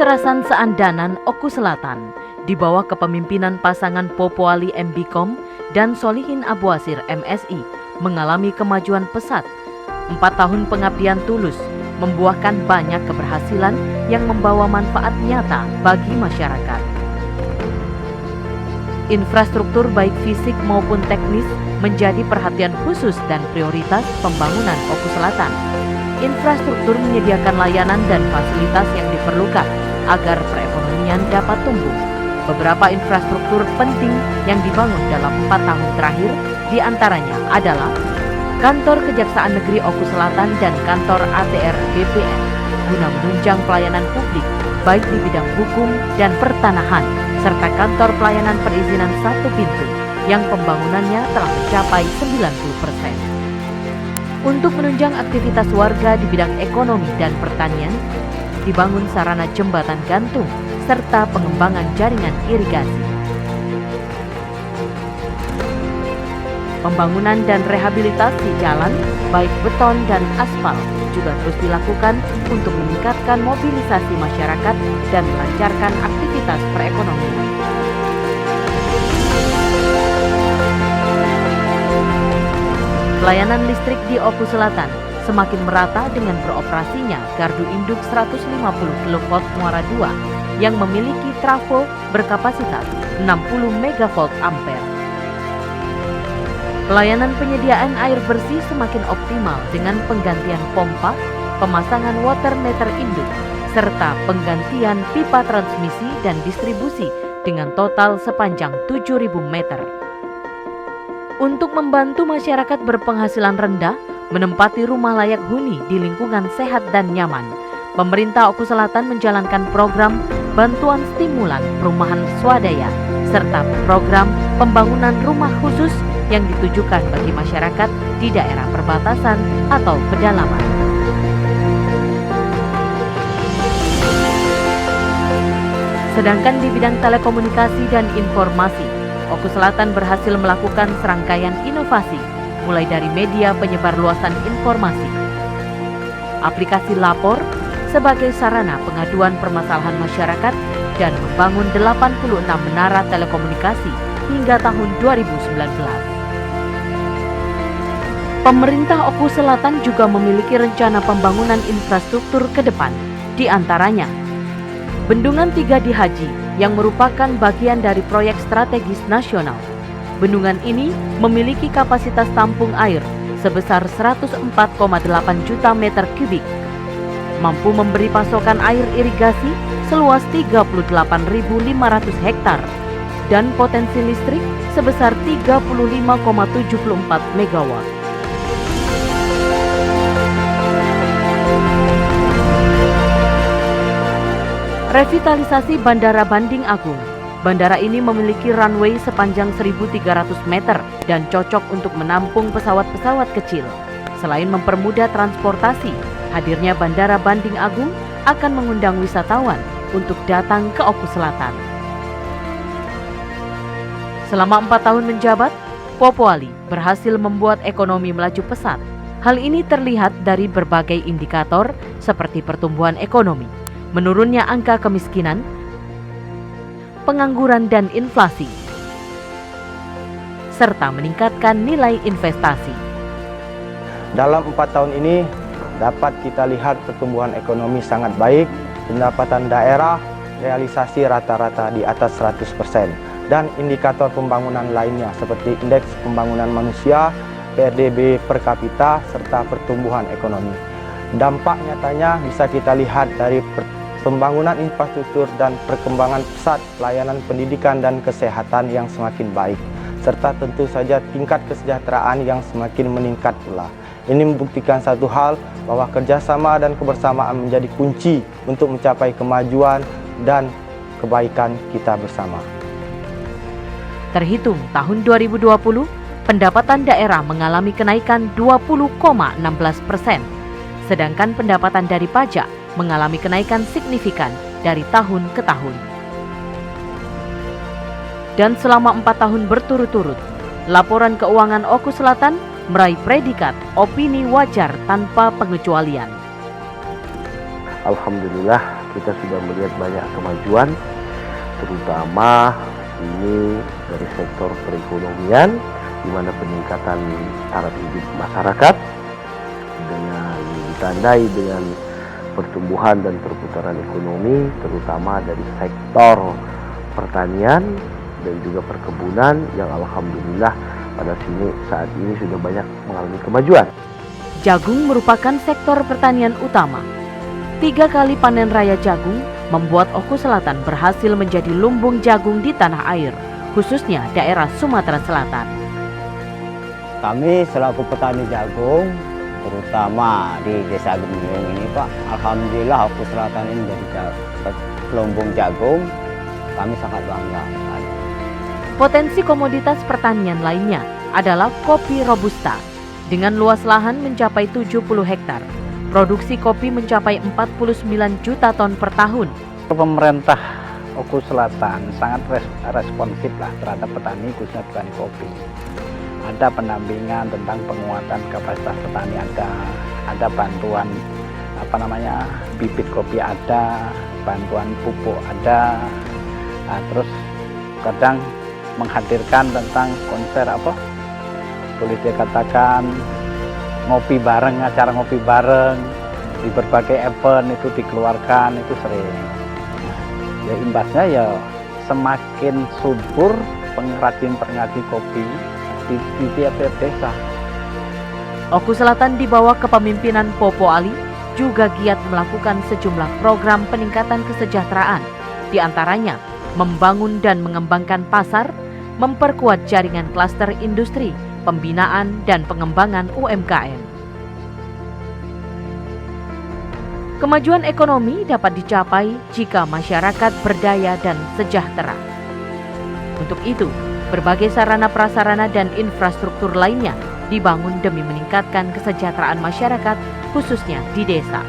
Serasan Seandanan Oku Selatan di bawah kepemimpinan pasangan Popoali MBkom dan Solihin Abuasir MSI mengalami kemajuan pesat. 4 tahun pengabdian tulus membuahkan banyak keberhasilan yang membawa manfaat nyata bagi masyarakat. Infrastruktur baik fisik maupun teknis menjadi perhatian khusus dan prioritas pembangunan Oku Selatan. Infrastruktur menyediakan layanan dan fasilitas yang diperlukan agar perekonomian dapat tumbuh. Beberapa infrastruktur penting yang dibangun dalam 4 tahun terakhir diantaranya adalah Kantor Kejaksaan Negeri Oku Selatan dan Kantor ATR BPN guna menunjang pelayanan publik baik di bidang hukum dan pertanahan, serta kantor pelayanan perizinan satu pintu yang pembangunannya telah mencapai 90%. Untuk menunjang aktivitas warga di bidang ekonomi dan pertanian, dibangun sarana jembatan gantung serta pengembangan jaringan irigasi. Pembangunan dan rehabilitasi jalan, baik beton dan aspal, juga terus dilakukan untuk meningkatkan mobilisasi masyarakat dan melancarkan aktivitas perekonomian. Pelayanan listrik di Oku Selatan semakin merata dengan beroperasinya gardu induk 150 kV Muara 2 yang memiliki trafo berkapasitas 60 MV ampere. Pelayanan penyediaan air bersih semakin optimal dengan penggantian pompa, pemasangan water meter induk, serta penggantian pipa transmisi dan distribusi dengan total sepanjang 7.000 meter. Untuk membantu masyarakat berpenghasilan rendah menempati rumah layak huni di lingkungan sehat dan nyaman, pemerintah Oku Selatan menjalankan program bantuan stimulan perumahan swadaya serta program pembangunan rumah khusus yang ditujukan bagi masyarakat di daerah perbatasan atau pedalaman. Sedangkan di bidang telekomunikasi dan informasi, Oku Selatan berhasil melakukan serangkaian inovasi, mulai dari media penyebar luasan informasi, aplikasi lapor sebagai sarana pengaduan permasalahan masyarakat, dan membangun 86 menara telekomunikasi hingga tahun 2019. Pemerintah Oku Selatan juga memiliki rencana pembangunan infrastruktur ke depan, di antaranya Bendungan 3 di Haji yang merupakan bagian dari proyek strategis nasional. Bendungan ini memiliki kapasitas tampung air sebesar 104,8 juta meter kubik, mampu memberi pasokan air irigasi seluas 38.500 hektar, dan potensi listrik sebesar 35,74 megawatt. Revitalisasi Bandara Banding Agung. Bandara ini memiliki runway sepanjang 1.300 meter dan cocok untuk menampung pesawat-pesawat kecil. Selain mempermudah transportasi, hadirnya Bandara Banding Agung akan mengundang wisatawan untuk datang ke Oku Selatan. Selama 4 tahun menjabat, Popoali berhasil membuat ekonomi melaju pesat. Hal ini terlihat dari berbagai indikator seperti pertumbuhan ekonomi, menurunnya angka kemiskinan, pengangguran dan inflasi, serta meningkatkan nilai investasi. Dalam 4 tahun ini dapat kita lihat pertumbuhan ekonomi sangat baik, pendapatan daerah realisasi rata-rata di atas 100%, dan indikator pembangunan lainnya seperti indeks pembangunan manusia, PDB per kapita, serta pertumbuhan ekonomi. Dampak nyatanya bisa kita lihat dari pembangunan infrastruktur dan perkembangan pesat pelayanan pendidikan dan kesehatan yang semakin baik, serta tentu saja tingkat kesejahteraan yang semakin meningkat pula. Ini membuktikan satu hal, bahwa kerjasama dan kebersamaan menjadi kunci untuk mencapai kemajuan dan kebaikan kita bersama. Terhitung tahun 2020, pendapatan daerah mengalami kenaikan 20,16%, sedangkan pendapatan dari pajak mengalami kenaikan signifikan dari tahun ke tahun. Dan selama 4 tahun berturut-turut, laporan keuangan Oku Selatan meraih predikat opini wajar tanpa pengecualian. Alhamdulillah, kita sudah melihat banyak kemajuan, terutama ini dari sektor perekonomian, di mana peningkatan taraf hidup masyarakat dengan ditandai dengan pertumbuhan dan perputaran ekonomi, terutama dari sektor pertanian dan juga perkebunan yang alhamdulillah pada sini saat ini sudah banyak mengalami kemajuan. Jagung merupakan sektor pertanian utama. 3 kali panen raya jagung membuat Oku Selatan berhasil menjadi lumbung jagung di tanah air, khususnya daerah Sumatera Selatan. Kami selaku petani jagung, terutama di Desa Gemiyung ini Pak, alhamdulillah Oku Selatan ini menjadi lumbung jagung, kami sangat bangga. Potensi komoditas pertanian lainnya adalah kopi robusta. Dengan luas lahan mencapai 70 hektar, produksi kopi mencapai 49 juta ton per tahun. Pemerintah Oku Selatan sangat responsif lah terhadap petani, khususnya petani kopi. Ada pendampingan tentang penguatan kapasitas petani, ada bantuan bibit kopi ada, bantuan pupuk ada, terus kadang menghadirkan tentang konser boleh dikatakan ngopi bareng, acara ngopi bareng di berbagai event itu dikeluarkan, itu sering. Ya imbasnya ya semakin subur pengrajin kopi di tiap-tiap desa. Oku Selatan di bawah kepemimpinan Popo Ali juga giat melakukan sejumlah program peningkatan kesejahteraan, di antaranya membangun dan mengembangkan pasar, memperkuat jaringan klaster industri, pembinaan dan pengembangan UMKM. Kemajuan ekonomi dapat dicapai jika masyarakat berdaya dan sejahtera. Untuk itu, berbagai sarana prasarana dan infrastruktur lainnya dibangun demi meningkatkan kesejahteraan masyarakat, khususnya di desa.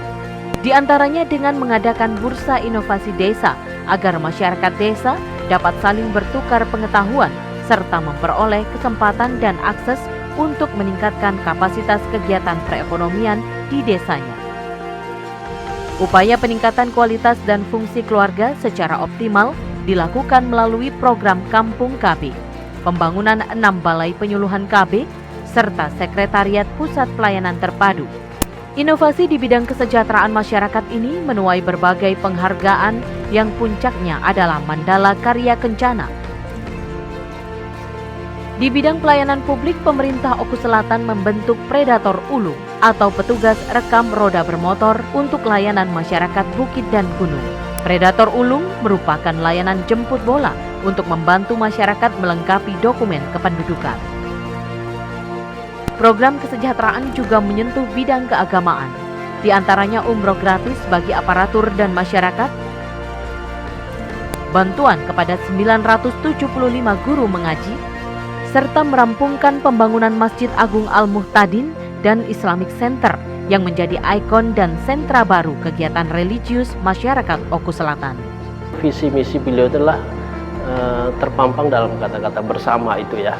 Di antaranya dengan mengadakan bursa inovasi desa agar masyarakat desa dapat saling bertukar pengetahuan serta memperoleh kesempatan dan akses untuk meningkatkan kapasitas kegiatan perekonomian di desanya. Upaya peningkatan kualitas dan fungsi keluarga secara optimal dilakukan melalui program Kampung KB, pembangunan 6 balai penyuluhan KB, serta Sekretariat Pusat Pelayanan Terpadu. Inovasi di bidang kesejahteraan masyarakat ini menuai berbagai penghargaan yang puncaknya adalah Mandala Karya Kencana. Di bidang pelayanan publik, pemerintah Oku Selatan membentuk Predator Ulung atau petugas rekam roda bermotor untuk layanan masyarakat bukit dan gunung. Predator Ulung merupakan layanan jemput bola untuk membantu masyarakat melengkapi dokumen kependudukan. Program kesejahteraan juga menyentuh bidang keagamaan, di antaranya umroh gratis bagi aparatur dan masyarakat, bantuan kepada 975 guru mengaji, serta merampungkan pembangunan Masjid Agung Al-Muhtadin dan Islamic Center yang menjadi ikon dan sentra baru kegiatan religius masyarakat Oku Selatan. Visi misi beliau adalah terpampang dalam kata-kata bersama itu ya.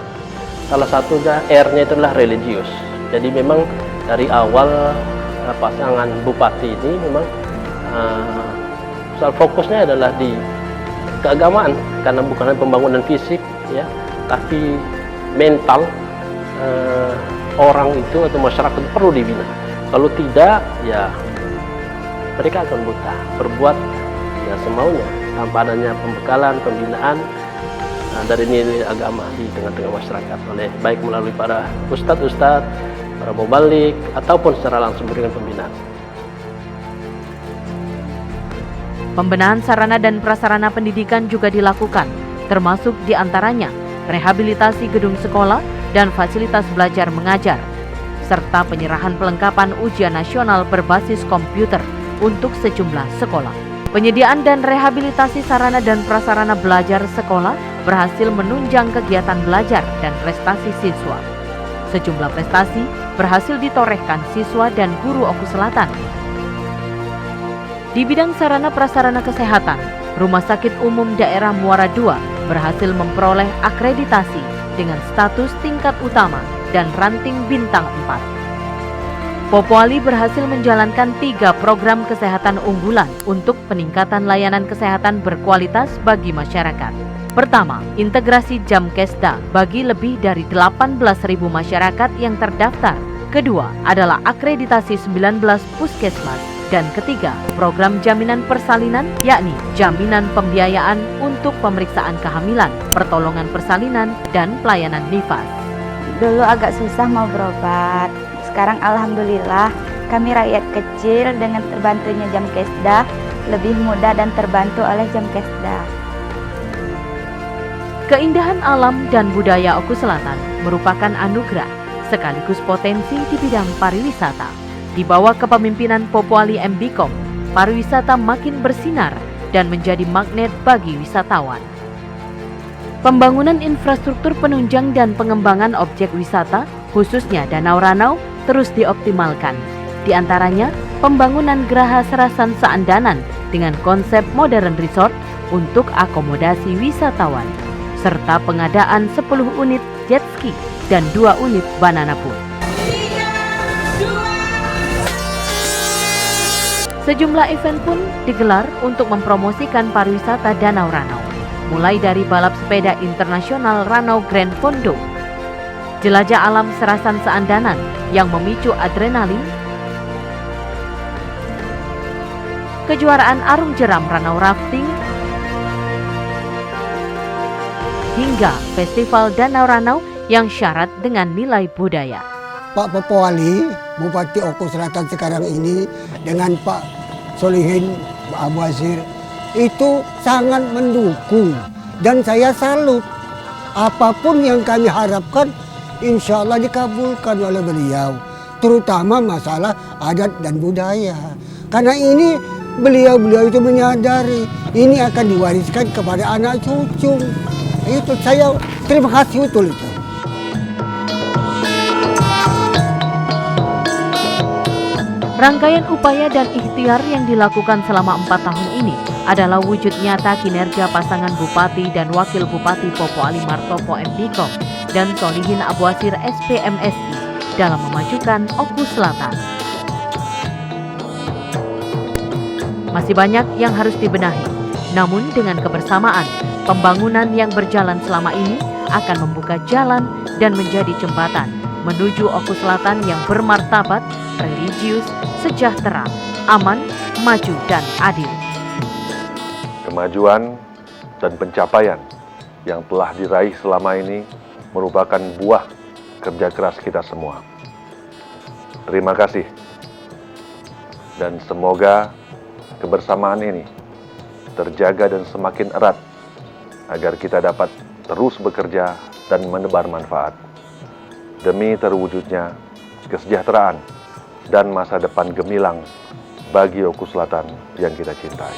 Salah satunya R-nya itu adalah religius. Jadi memang dari awal pasangan bupati ini memang soal fokusnya adalah di keagamaan, karena bukan hanya pembangunan fisik ya, tapi mental orang itu atau masyarakat perlu dibina. Kalau tidak, ya mereka akan buta, berbuat ya semaunya tanpa adanya pembekalan, pembinaan dari nilai agama di tengah-tengah masyarakat, oleh baik melalui para ustadz-ustadz, para mubalik, ataupun secara langsung memberikan pembinaan. Pembenahan sarana dan prasarana pendidikan juga dilakukan, termasuk diantaranya rehabilitasi gedung sekolah dan fasilitas belajar mengajar, serta penyerahan pelengkapan ujian nasional berbasis komputer untuk sejumlah sekolah. Penyediaan dan rehabilitasi sarana dan prasarana belajar sekolah berhasil menunjang kegiatan belajar dan prestasi siswa. Sejumlah prestasi berhasil ditorehkan siswa dan guru Oku Selatan. Di bidang sarana prasarana kesehatan, Rumah Sakit Umum Daerah Muara II berhasil memperoleh akreditasi dengan status tingkat utama dan ranting bintang 4. Popoali berhasil menjalankan 3 program kesehatan unggulan untuk peningkatan layanan kesehatan berkualitas bagi masyarakat. Pertama, integrasi Jamkesda bagi lebih dari 18.000 masyarakat yang terdaftar. Kedua, adalah akreditasi 19 puskesmas. Dan ketiga, program jaminan persalinan, yakni jaminan pembiayaan untuk pemeriksaan kehamilan, pertolongan persalinan, dan pelayanan nifas. Dulu agak susah mau berobat. Sekarang alhamdulillah kami rakyat kecil dengan terbantunya Jamkesda lebih mudah dan terbantu oleh Jamkesda. Keindahan alam dan budaya Oku Selatan merupakan anugerah sekaligus potensi di bidang pariwisata. Di bawah kepemimpinan Popoali MBKOM, pariwisata makin bersinar dan menjadi magnet bagi wisatawan. Pembangunan infrastruktur penunjang dan pengembangan objek wisata, khususnya Danau Ranau, terus dioptimalkan. Di antaranya, pembangunan Geraha Serasan Saandanan dengan konsep modern resort untuk akomodasi wisatawan, serta pengadaan 10 unit jet ski dan 2 unit banana boat. Sejumlah event pun digelar untuk mempromosikan pariwisata Danau Ranau, mulai dari balap sepeda internasional Ranau Grand Fondo, jelajah alam Serasan Saandanan yang memicu adrenalin, kejuaraan arung jeram Ranau Rafting, hingga Festival Danau Ranau yang syarat dengan nilai budaya. Pak Popoali, Bupati Oku Selatan sekarang ini dengan Pak Solihin Abu Azir itu sangat mendukung dan saya salut. Apapun yang kami harapkan insya Allah dikabulkan oleh beliau, terutama masalah adat dan budaya. Karena ini beliau itu menyadari ini akan diwariskan kepada anak cucu. Itu saya terima kasih betul itu. Rangkaian upaya dan ikhtiar yang dilakukan selama 4 tahun ini adalah wujud nyata kinerja pasangan Bupati dan Wakil Bupati Popoali Martopo MBKOM dan Solihin Abu Azir SPMSI dalam memajukan Oku Selatan. Masih banyak yang harus dibenahi, namun dengan kebersamaan, pembangunan yang berjalan selama ini akan membuka jalan dan menjadi jembatan menuju Oku Selatan yang bermartabat, religius, sejahtera, aman, maju, dan adil. Kemajuan dan pencapaian yang telah diraih selama ini merupakan buah kerja keras kita semua. Terima kasih. Dan semoga kebersamaan ini terjaga dan semakin erat agar kita dapat terus bekerja dan menebar manfaat demi terwujudnya kesejahteraan dan masa depan gemilang bagi Oku Selatan yang kita cintai.